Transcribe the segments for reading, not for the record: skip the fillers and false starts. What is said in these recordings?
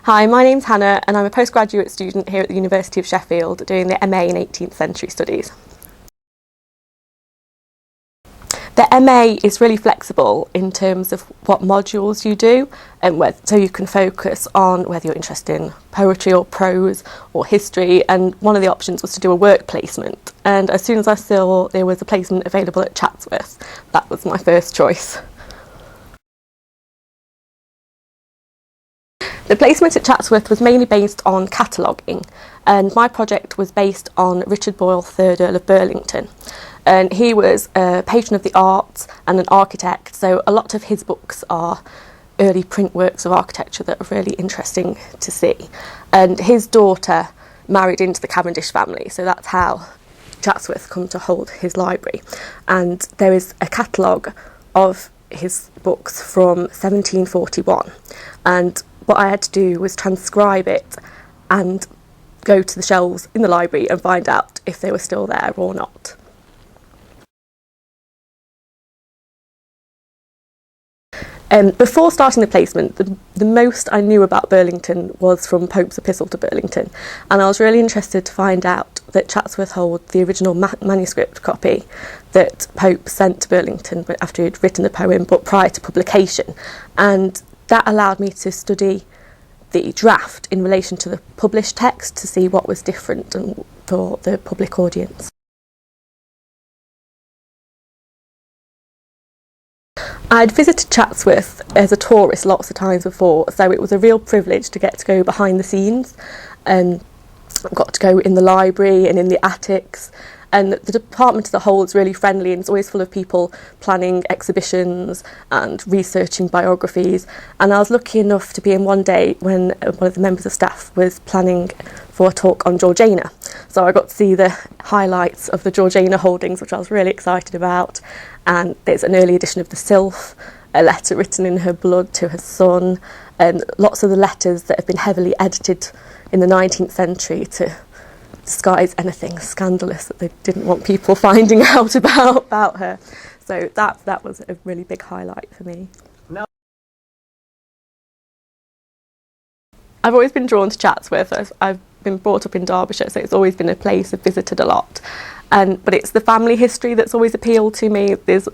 Hi, my name's Hannah and I'm a postgraduate student here at the University of Sheffield doing the MA in 18th century studies. The MA is really flexible in terms of what modules you do, and so you can focus on whether you're interested in poetry or prose or history, and one of the options was to do a work placement, and as soon as I saw there was a placement available at Chatsworth, that was my first choice. The placement at Chatsworth was mainly based on cataloguing, and my project was based on Richard Boyle, 3rd Earl of Burlington. And he was a patron of the arts and an architect, so a lot of his books are early print works of architecture that are really interesting to see. And his daughter married into the Cavendish family, so that's how Chatsworth come to hold his library. And there is a catalogue of his books from 1741, and what I had to do was transcribe it and go to the shelves in the library and find out if they were still there or not. Before starting the placement, the most I knew about Burlington was from Pope's epistle to Burlington, and I was really interested to find out that Chatsworth hold the original manuscript copy that Pope sent to Burlington after he'd written the poem, but prior to publication, and that allowed me to study the draft in relation to the published text to see what was different and for the public audience. I'd visited Chatsworth as a tourist lots of times before, so it was a real privilege to get to go behind the scenes. I got to go in the library and in the attics, and the department as a whole is really friendly and it's always full of people planning exhibitions and researching biographies. And I was lucky enough to be in one day when one of the members of staff was planning for a talk on Georgiana. So I got to see the highlights of the Georgiana holdings, which I was really excited about. And there's an early edition of the Sylph, a letter written in her blood to her son, and lots of the letters that have been heavily edited in the 19th century to disguise anything scandalous that they didn't want people finding out about her. So that was a really big highlight for me. No. I've always been drawn to Chatsworth. I've been brought up in Derbyshire, so it's always been a place I've visited a lot. But it's the family history that's always appealed to me. There's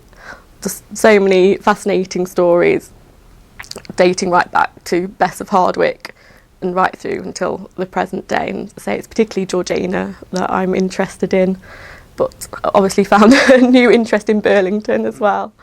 just so many fascinating stories dating right back to Bess of Hardwick and right through until the present day, and say it's particularly Georgiana that I'm interested in, but obviously found a new interest in Burlington as well.